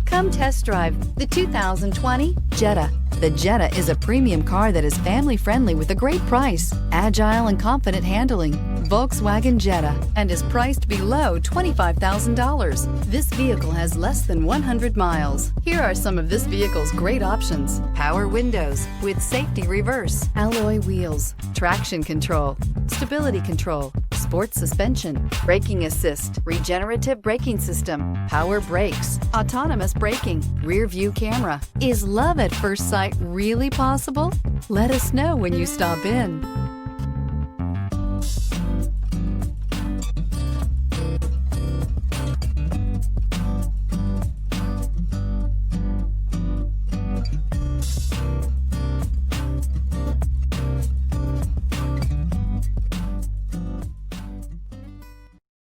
Come test drive the 2020 Jetta. The Jetta is a premium car that is family-friendly with a great price, agile and confident handling. Volkswagen Jetta, and is priced below $25,000. This vehicle has less than 100 miles. Here are some of this vehicle's great options: power windows with safety reverse, alloy wheels, traction control, stability control, sport suspension, braking assist, regenerative braking system, power brakes, autonomous braking, rear view camera. Is love at first sight really possible? Let us know when you stop in.